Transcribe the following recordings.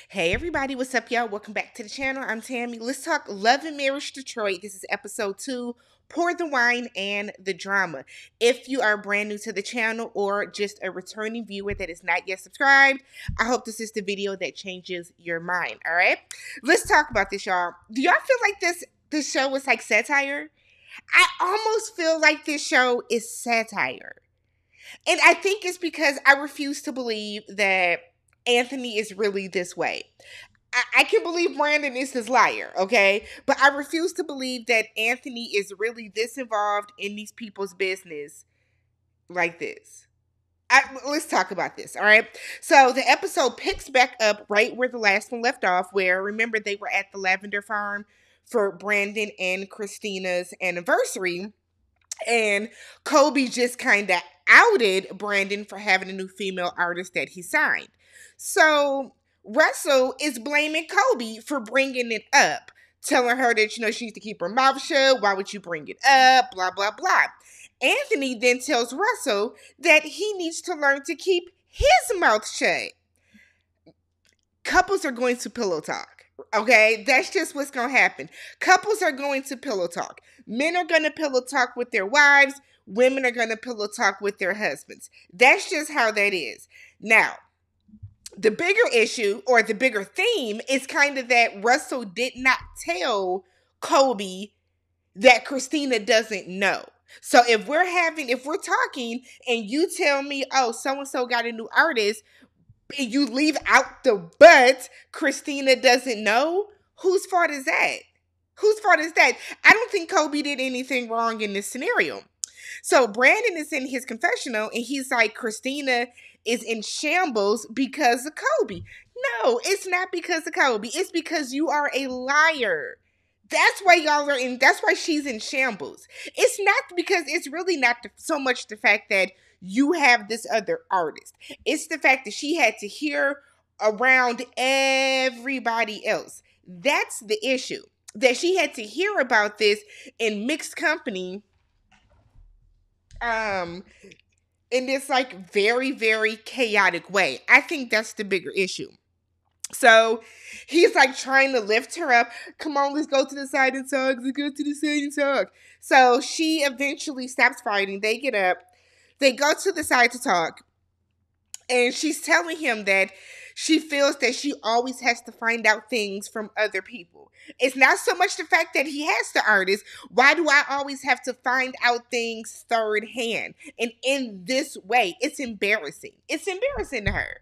Hey everybody, what's up y'all? Welcome back to the channel. I'm Tammy. Let's talk Love and Marriage Detroit. This is episode 2, Pour the Wine and the Drama. If you are brand new to the channel or just a returning viewer that is not yet subscribed, I hope this is the video that changes your mind, all right? Let's talk about this, y'all. Do y'all feel like this show is like satire? I almost feel like this show is satire. And I think it's because I refuse to believe that Anthony is really this way. I can believe Brandon is his liar, okay? But I refuse to believe that Anthony is really this involved in these people's business like this. Let's talk about this, all right? So the episode picks back up right where the last one left off, where, remember, they were at the lavender farm for Brandon and Christina's anniversary. And Kobe just kind of outed Brandon for having a new female artist that he signed. So Russell is blaming Kobe for bringing it up, telling her that, she needs to keep her mouth shut. Why would you bring it up? Blah, blah, blah. Anthony then tells Russell that he needs to learn to keep his mouth shut. Couples are going to pillow talk. Okay, that's just what's going to happen. Couples are going to pillow talk. Men are going to pillow talk with their wives. Women are going to pillow talk with their husbands. That's just how that is. Now, the bigger issue or the bigger theme is kind of that Russell did not tell Kobe that Christina doesn't know. So if we're talking and you tell me, oh, so-and-so got a new artist, and you leave out the but Christina doesn't know, whose fault is that? Whose fault is that? I don't think Kobe did anything wrong in this scenario. So Brandon is in his confessional and he's like, Christina is in shambles because of Kobe. No, it's not because of Kobe. It's because you are a liar. That's why she's in shambles. It's not because it's really not so much the fact that you have this other artist. It's the fact that she had to hear around everybody else. That's the issue. That she had to hear about this in mixed company. In this very, very chaotic way. I think that's the bigger issue. So he's trying to lift her up. Come on, let's go to the side and talk. Let's go to the side and talk. So she eventually stops fighting. They get up. They go to the side to talk. And she's telling him that she feels that she always has to find out things from other people. It's not so much the fact that he has the artist. Why do I always have to find out things third hand? And in this way, it's embarrassing. It's embarrassing to her.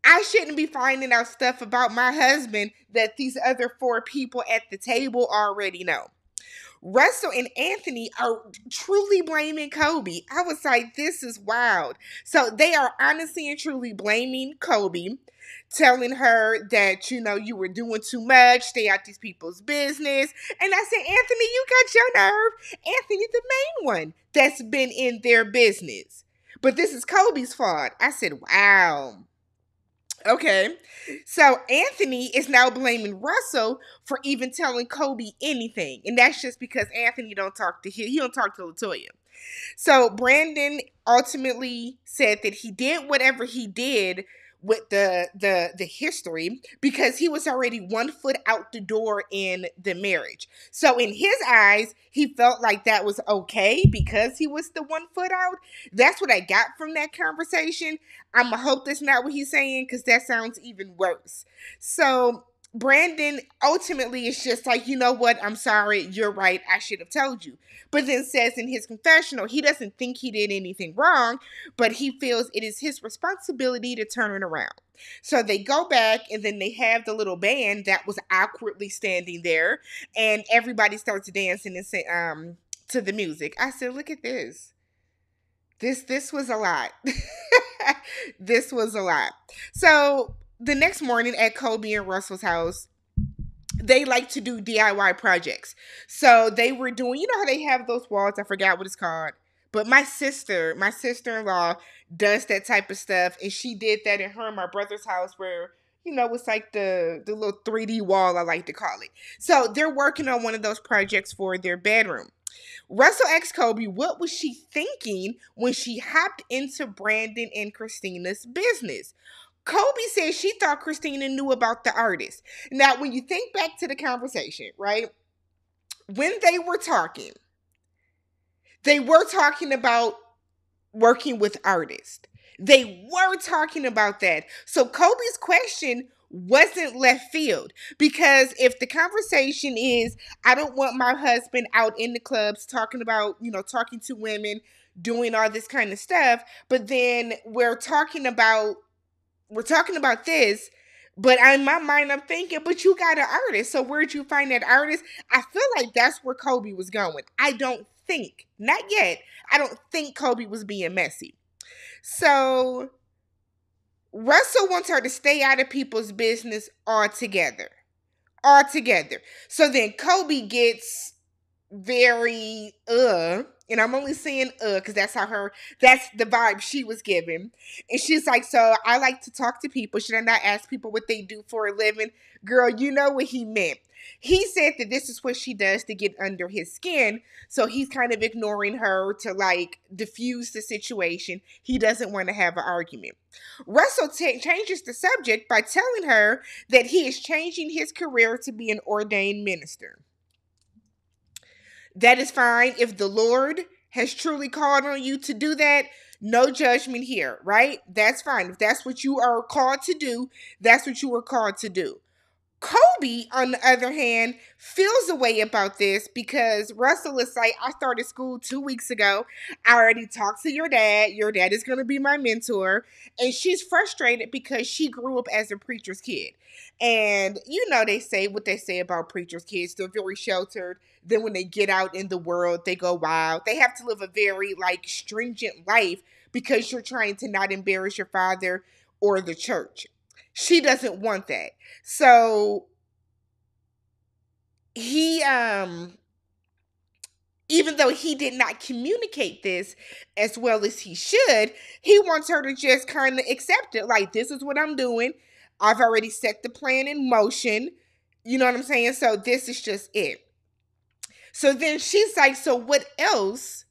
I shouldn't be finding out stuff about my husband that these other 4 people at the table already know. Russell and Anthony are truly blaming Kobe. I was like, this is wild. So they are honestly and truly blaming Kobe, telling her that, you were doing too much, stay out these people's business. And I said, Anthony, you got your nerve. Anthony's the main one that's been in their business. But this is Kobe's fault. I said, wow. Okay, so Anthony is now blaming Russell for even telling Kobe anything, and that's just because Anthony don't talk to Latoya. So Brandon ultimately said that he did whatever he did with the history because he was already 1 foot out the door in the marriage. So in his eyes, he felt like that was okay because he was the 1 foot out. That's what I got from that conversation. I'm gonna hope that's not what he's saying because that sounds even worse. So Brandon ultimately is just like, you know what? I'm sorry. You're right. I should have told you. But then says in his confessional, he doesn't think he did anything wrong, but he feels it is his responsibility to turn it around. So they go back and then they have the little band that was awkwardly standing there and everybody starts dancing and say, to the music. I said, look at this. This was a lot. This was a lot. So the next morning at Kobe and Russell's house, they like to do DIY projects. So they were doing, how they have those walls? I forgot what it's called. But my sister-in-law does that type of stuff. And she did that in her and my brother's house where, it's like the little 3D wall, I like to call it. So they're working on one of those projects for their bedroom. Russell asked Kobe, what was she thinking when she hopped into Brandon and Christina's business? Kobe said she thought Christina knew about the artist. Now, when you think back to the conversation, right? When they were talking about working with artists. They were talking about that. So Kobe's question wasn't left field, because if the conversation is, I don't want my husband out in the clubs talking about, talking to women, doing all this kind of stuff, but then we're talking about this, but in my mind I'm thinking, but you got an artist, so where'd you find that artist? I feel like that's where Kobe was going. Not yet, I don't think Kobe was being messy. So Russell wants her to stay out of people's business altogether. Altogether. So then Kobe gets very and I'm only saying because that's the vibe she was giving. And she's like, so I like to talk to people. Should I not ask people what they do for a living? Girl, you know what he meant. He said that this is what she does to get under his skin. So he's kind of ignoring her to like diffuse the situation. He doesn't want to have an argument. Russell changes the subject by telling her that he is changing his career to be an ordained minister. That is fine. If the Lord has truly called on you to do that, no judgment here, right? That's fine. If that's what you are called to do, that's what you were called to do. Kobe, on the other hand, feels a way about this because Russell is like, I started school 2 weeks ago. I already talked to your dad. Your dad is going to be my mentor. And she's frustrated because she grew up as a preacher's kid. And they say what they say about preacher's kids. They're very sheltered. Then when they get out in the world, they go wild. They have to live a very stringent life because you're trying to not embarrass your father or the church. She doesn't want that. So he, even though he did not communicate this as well as he should, he wants her to just kind of accept it. Like, this is what I'm doing. I've already set the plan in motion. You know what I'm saying? So this is just it. So then she's like, so what else?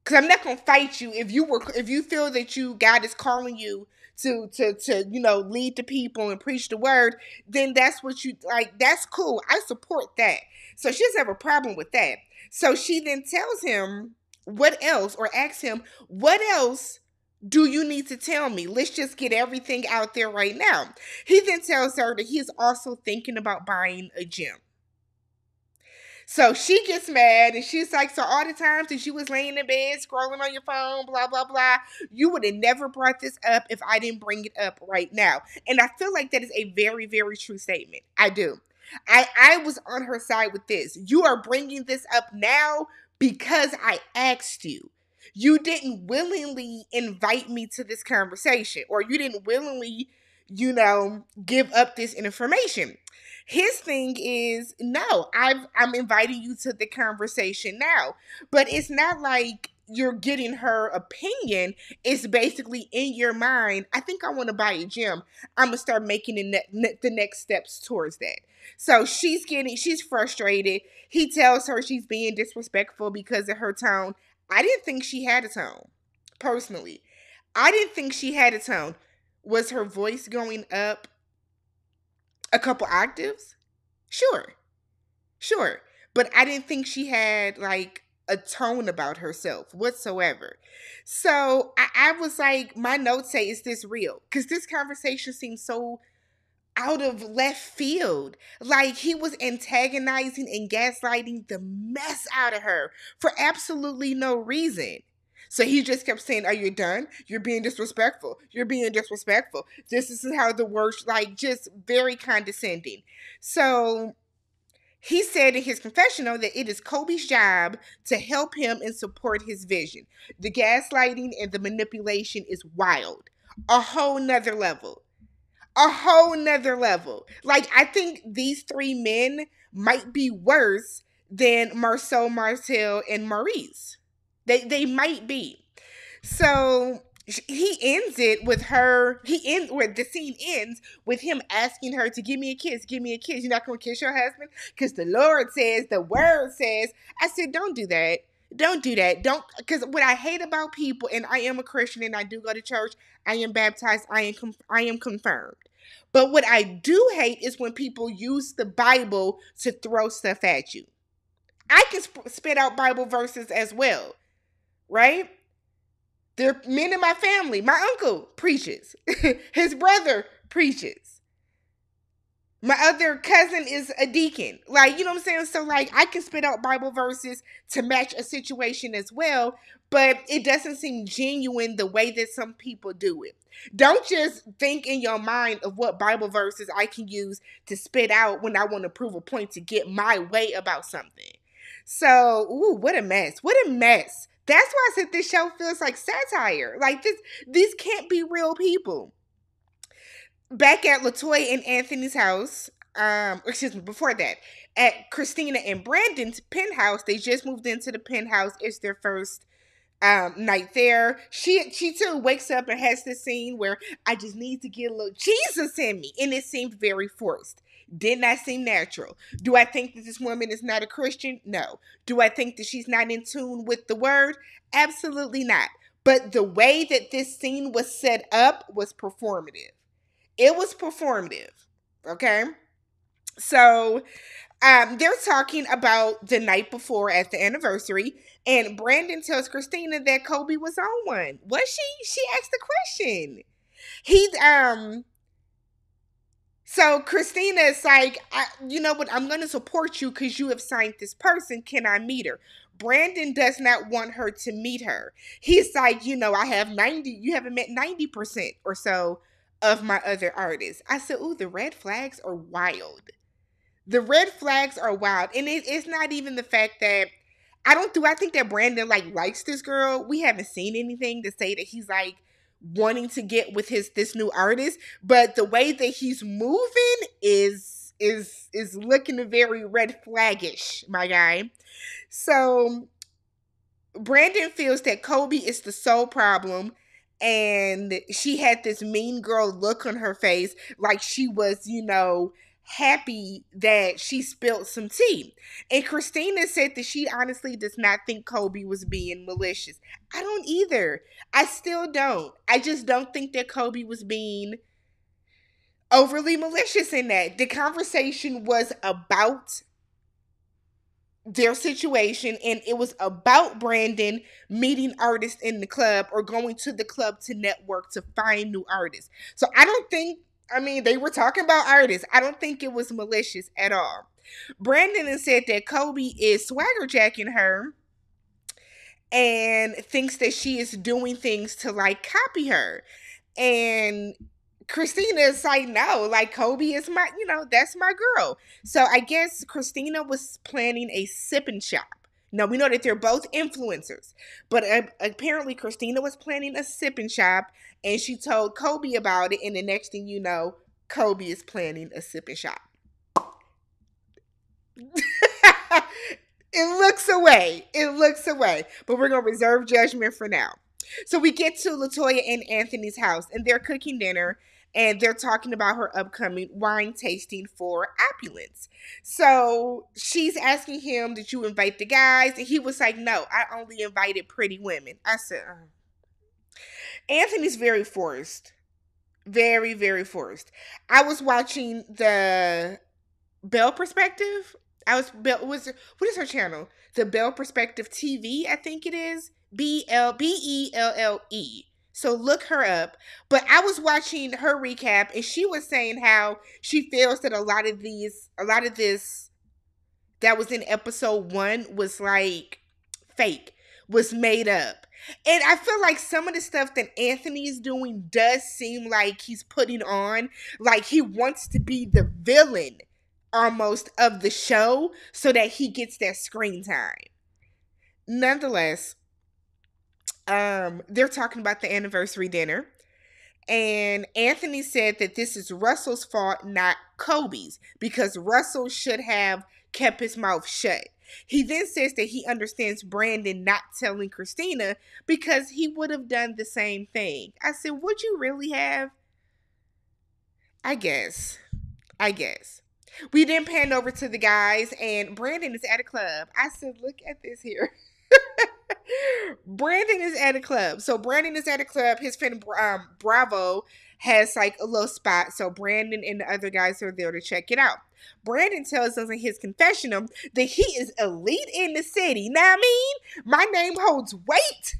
Because I'm not going to fight you if you feel that God is calling you to lead the people and preach the word, then that's what you like. That's cool. I support that. So she doesn't have a problem with that. So she then tells him what else, or asks him, what else do you need to tell me? Let's just get everything out there right now. He then tells her that he's also thinking about buying a gym. So she gets mad and she's like, so all the times that you was laying in bed scrolling on your phone, blah, blah, blah, you would have never brought this up if I didn't bring it up right now. And I feel like that is a very, very true statement. I do. I was on her side with this. You are bringing this up now because I asked you. You didn't willingly invite me to this conversation, or you didn't willingly, give up this information. His thing is, no, I'm inviting you to the conversation now. But it's not like you're getting her opinion. It's basically in your mind, I think I want to buy a gym. I'm going to start making the next steps towards that. So she's frustrated. He tells her she's being disrespectful because of her tone. I didn't think she had a tone, personally. I didn't think she had a tone. Was her voice going up a couple octaves? Sure. But I didn't think she had a tone about herself whatsoever. So I was like, my notes say, is this real? Because this conversation seems so out of left field. Like, he was antagonizing and gaslighting the mess out of her for absolutely no reason. So he just kept saying, are you done? You're being disrespectful. You're being disrespectful. This is how the words, just very condescending. So he said in his confessional that it is Kobe's job to help him and support his vision. The gaslighting and the manipulation is wild. A whole nother level. I think these three men might be worse than Marceau, Martel, and Maurice. They might be. So he ends it with her. The scene ends with him asking her to give me a kiss. Give me a kiss. You're not going to kiss your husband? Because the word says. I said, don't do that. Don't do that. Don't, because what I hate about people, and I am a Christian and I do go to church, I am baptized, I am confirmed. But what I do hate is when people use the Bible to throw stuff at you. I can spit out Bible verses as well, right? There are men in my family. My uncle preaches. His brother preaches. My other cousin is a deacon. Like, you know what I'm saying? So, like, I can spit out Bible verses to match a situation as well, but it doesn't seem genuine the way that some people do it. Don't just think in your mind of what Bible verses I can use to spit out when I want to prove a point to get my way about something. So, ooh, what a mess. What a mess. That's why I said this show feels like satire. Like, these can't be real people. Back at Latoya and Anthony's house, excuse me, before that, at Christina and Brandon's penthouse, they just moved into the penthouse. It's their first night there. She too wakes up and has this scene where I just need to get a little Jesus in me, and it seemed very forced. Did not seem natural. Do I think that this woman is not a Christian? No. Do I think that she's not in tune with the word? Absolutely not. But the way that this scene was set up was performative. It was performative. Okay. So they're talking about the night before at the anniversary, and Brandon tells Christina that Kobe was on one. Was she? She asked the question. He So Christina is like, you know what? I'm going to support you because you have signed this person. Can I meet her? Brandon does not want her to meet her. He's like, I have 90. You haven't met 90% or so of my other artists. I said, ooh, the red flags are wild. The red flags are wild. And it's not even the fact that I think that Brandon likes this girl. We haven't seen anything to say that he's like wanting to get with this new artist, but the way that he's moving is looking very red flaggish, my guy. So Brandon feels that Kobe is the sole problem, and she had this mean girl look on her face like she was, happy that she spilled some tea. And Christina said that she honestly does not think Kobe was being malicious. I don't either. I still don't. I just don't think that Kobe was being overly malicious in that. The conversation was about their situation, and it was about Brandon meeting artists in the club or going to the club to network to find new artists. So they were talking about artists. I don't think it was malicious at all. Brandon has said that Kobe is swagger jacking her and thinks that she is doing things to copy her. And Christina is like, no, Kobe is that's my girl. So I guess Christina was planning a sipping shop. Now, we know that they're both influencers, but apparently Christina was planning a sipping shop, and she told Kobe about it, and the next thing you know, Kobe is planning a sipping shop. It looks away. But we're going to reserve judgment for now. So we get to Latoya and Anthony's house, and they're cooking dinner, and they're talking about her upcoming wine tasting for Opulence. So she's asking him, did you invite the guys? And he was like, no, I only invited pretty women. I said, Anthony's very forced. Very, very forced. I was watching the Bell Perspective. What is her channel? The Bell Perspective TV, I think it is. BELLE. So look her up. But I was watching her recap, and she was saying how she feels that a lot of this that was in episode 1 was fake, was made up. And I feel like some of the stuff that Anthony is doing does seem like he's putting on, like he wants to be the villain almost of the show so that he gets that screen time. Nonetheless, they're talking about the anniversary dinner, and Anthony said that this is Russell's fault, not Kobe's, because Russell should have kept his mouth shut. He then says that he understands Brandon not telling Christina because he would have done the same thing. I said, would you really have? I guess. We then pan over to the guys, and Brandon is at a club. I said, look at this here. Brandon is at a club. So Brandon is at a club. His friend Bravo has like a little spot. So Brandon and the other guys are there to check it out. Brandon tells us in his confessional that he is elite in the city. Now I mean, my name holds weight.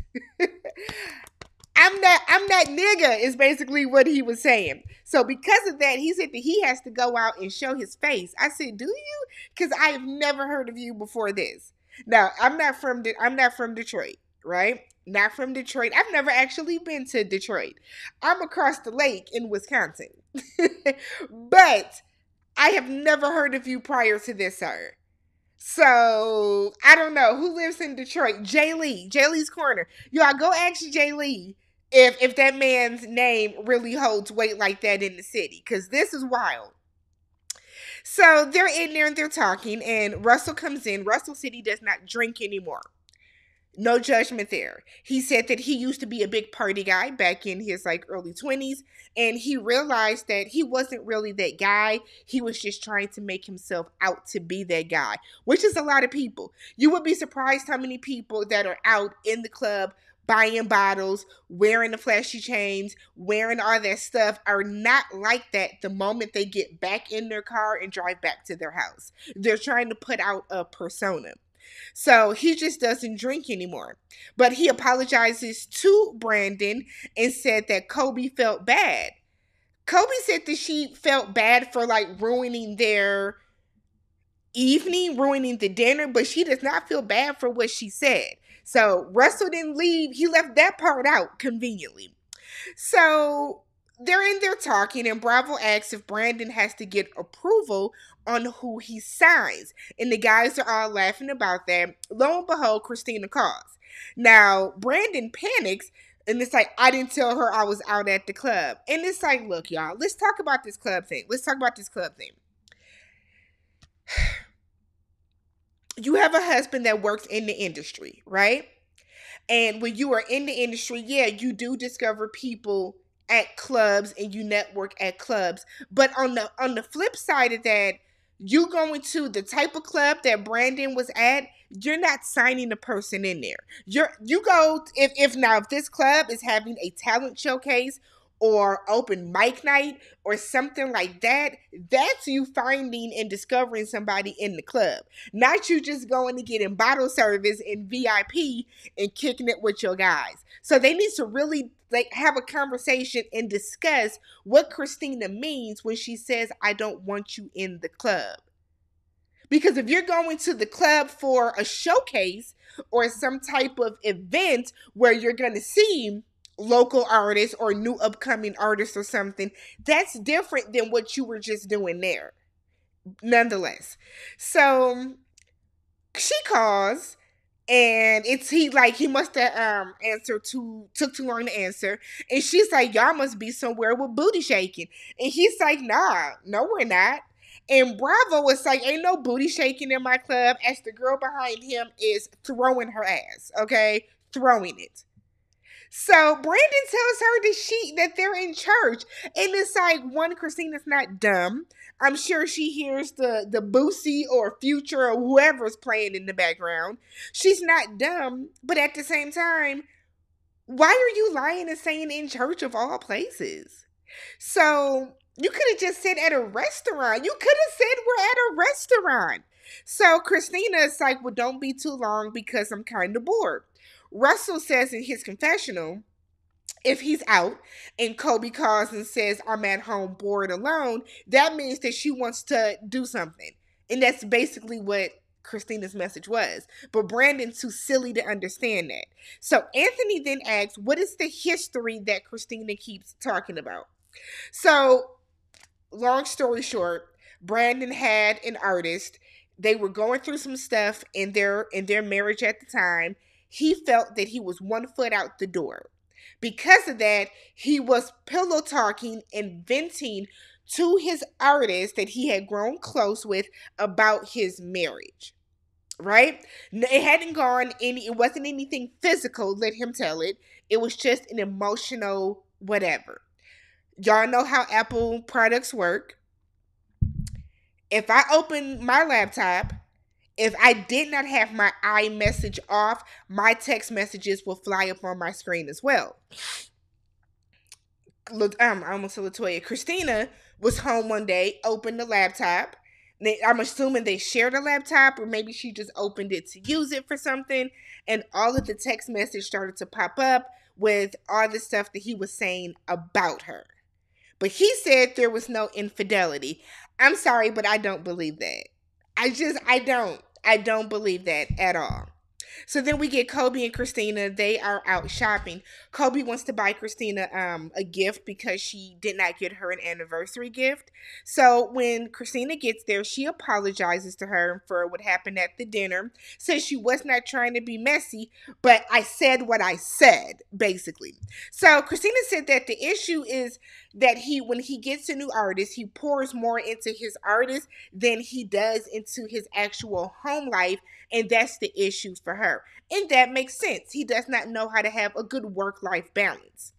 I'm that nigga is basically what he was saying. So because of that, he said that he has to go out and show his face. I said, "Do you?" Because I have never heard of you before this. Now, I'm not from Detroit, right? Not from Detroit. I've never actually been to Detroit. I'm across the lake in Wisconsin. But I have never heard of you prior to this, sir. So I don't know who lives in Detroit. Jay Lee, Jay Lee's Corner. Y'all go ask Jay Lee if that man's name really holds weight like that in the city, because this is wild. So they're in there and they're talking, and Russell comes in. Russell said he does not drink anymore. No judgment there. He said that he used to be a big party guy back in his like early 20s, and he realized that he wasn't really that guy. He was just trying to make himself out to be that guy, which is a lot of people. You would be surprised how many people that are out in the club buying bottles, wearing the flashy chains, wearing all that stuff are not like that the moment they get back in their car and drive back to their house. They're trying to put out a persona. So he just doesn't drink anymore. But he apologizes to Brandon and said that Kobe felt bad. Kobe said that she felt bad for like ruining their evening, ruining the dinner, but she does not feel bad for what she said. So Russell didn't leave. He left that part out conveniently. So they're in there talking, and Bravo asks if Brandon has to get approval on who he signs. And the guys are all laughing about that. Lo and behold, Christina calls. Now, Brandon panics, and it's like, I didn't tell her I was out at the club. And it's like, look, y'all, let's talk about this club thing. You have a husband that works in the industry, right? And when you are in the industry, yeah, you do discover people at clubs and you network at clubs. But on the flip side of that, you going to the type of club that Brandon was at, you're not signing a person in there. You go if this club is having a talent showcase or open mic night or something like that, that's you finding and discovering somebody in the club. Not you just going to get in bottle service in VIP and kicking it with your guys. So they need to really like have a conversation and discuss what Christina means when she says, I don't want you in the club. Because if you're going to the club for a showcase or some type of event where you're going to see local artists or new upcoming artists or something, that's different than what you were just doing there. Nonetheless. So she calls, and he must have took too long to answer. And she's like, y'all must be somewhere with booty shaking. And he's like, nah, no, we're not. And Bravo was like, ain't no booty shaking in my club, as the girl behind him is throwing her ass, okay? Throwing it. So Brandon tells her that they're in church. And it's like, one, Christina's not dumb. I'm sure she hears the Boosie or Future or whoever's playing in the background. She's not dumb, but at the same time, why are you lying and saying in church of all places? So you could have just said at a restaurant. You could have said we're at a restaurant. So Christina's like, well, don't be too long because I'm kind of bored. Russell says in his confessional, if he's out and Kobe calls and says, I'm at home bored alone, that means that she wants to do something. And that's basically what Christina's message was. But Brandon's too silly to understand that. So Anthony then asks, what is the history that Christina keeps talking about? So, long story short, Brandon had an artist. They were going through some stuff in their marriage at the time. He felt that he was one foot out the door. Because of that, he was pillow talking and venting to his artist that he had grown close with about his marriage. Right? It wasn't anything physical, let him tell it. It was just an emotional whatever. Y'all know how Apple products work. If I open my laptop If I did not have my iMessage off, my text messages will fly up on my screen as well. I almost said Latoya. Christina was home one day, opened the laptop. I'm assuming they shared a laptop, or maybe she just opened it to use it for something. And all of the text message started to pop up with all the stuff that he was saying about her. But he said there was no infidelity. I'm sorry, but I don't believe that. I don't. I don't believe that at all. So then we get Kobe and Christina. They are out shopping. Kobe wants to buy Christina a gift because she did not get her an anniversary gift. So when Christina gets there, she apologizes to her for what happened at the dinner. Says she was not trying to be messy, but I said what I said, basically. So Christina said that the issue is that when he gets a new artist, he pours more into his artist than he does into his actual home life. And that's the issue for her. And that makes sense. He does not know how to have a good work-life balance.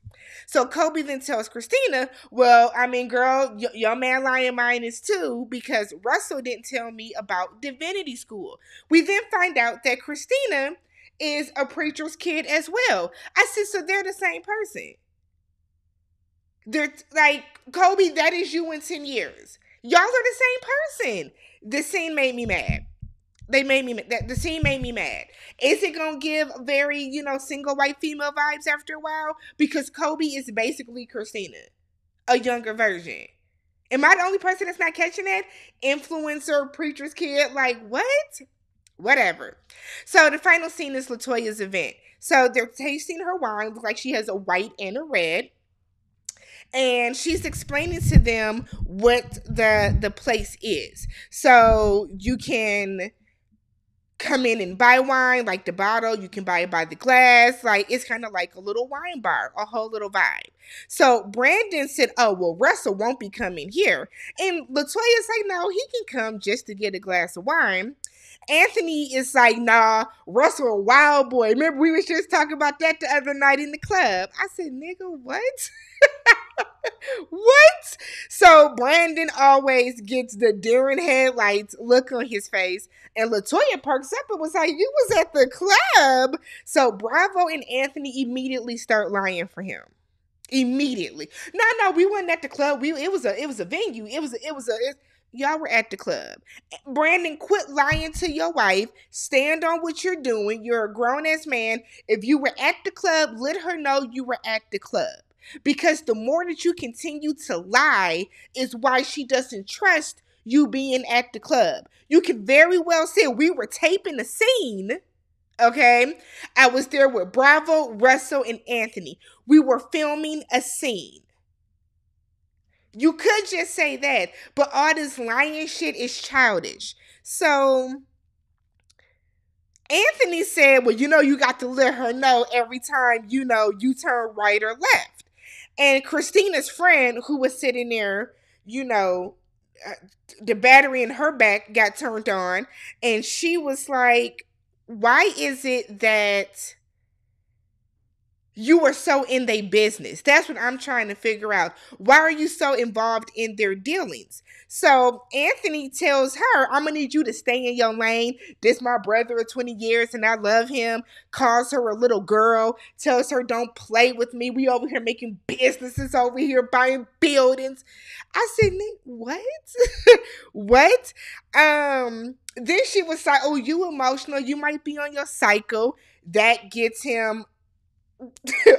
So Kobe then tells Christina, well, I mean, girl, your man lying mine is too, because Russell didn't tell me about divinity school. We then find out that Christina is a preacher's kid as well. I said, so they're the same person. They're like, Kobe, that is you in 10 years. Y'all are the same person. This scene made me mad. The scene made me mad. Is it gonna give very, single white female vibes after a while? Because Kobe is basically Christina, a younger version. Am I the only person that's not catching that? Influencer, preacher's kid, like what? Whatever. So the final scene is Latoya'S event. So they're tasting her wine. Looks like she has a white and a red. And she's explaining to them what the place is. So you can come in and buy wine, like the bottle. You can buy it by the glass. Like, it's kind of like a little wine bar, a whole little vibe. So Brandon said, oh, well, Russell won't be coming here. And Latoya's like, no, he can come just to get a glass of wine. Anthony is like, nah, Russell a wild boy. Remember, we was just talking about that the other night in the club. I said, nigga, what? What? So Brandon always gets the deer in headlights look on his face. And Latoya perks up and was like, you was at the club. So Bravo and Anthony immediately start lying for him. Immediately. No, we weren't at the club. It was a venue. Y'all were at the club. Brandon, quit lying to your wife. Stand on what you're doing. You're a grown-ass man. If you were at the club, let her know you were at the club. Because the more that you continue to lie is why she doesn't trust you being at the club. You can very well say we were taping the scene. Okay? I was there with Bravo, Russell, and Anthony. We were filming a scene. You could just say that, but all this lying shit is childish. So Anthony said, well, you got to let her know every time, you turn right or left. And Christina's friend, who was sitting there, the battery in her back got turned on. And she was like, why is it that you were so in their business? That's what I'm trying to figure out. Why are you so involved in their dealings? So Anthony tells her, I'm going to need you to stay in your lane. This my brother of 20 years and I love him. Calls her a little girl. Tells her don't play with me. We over here making businesses over here, buying buildings. I said, what? What? Then she was like, oh, you emotional. You might be on your cycle. That gets him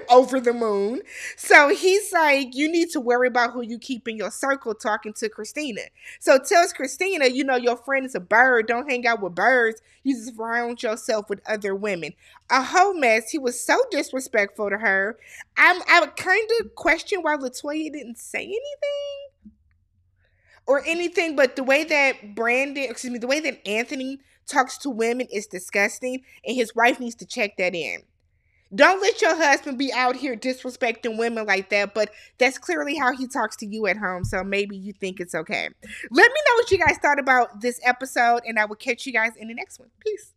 over the moon. So he's like, you need to worry about who you keep in your circle, talking to Christina. So tells Christina, your friend is a bird. Don't hang out with birds. You just surround yourself with other women. A whole mess. He was so disrespectful to her. I kind of question why Latoya didn't say anything or anything, but the way that the way that Anthony talks to women is disgusting, and his wife needs to check that in. Don't let your husband be out here disrespecting women like that, but that's clearly how he talks to you at home, so maybe you think it's okay. Let me know what you guys thought about this episode, and I will catch you guys in the next one. Peace.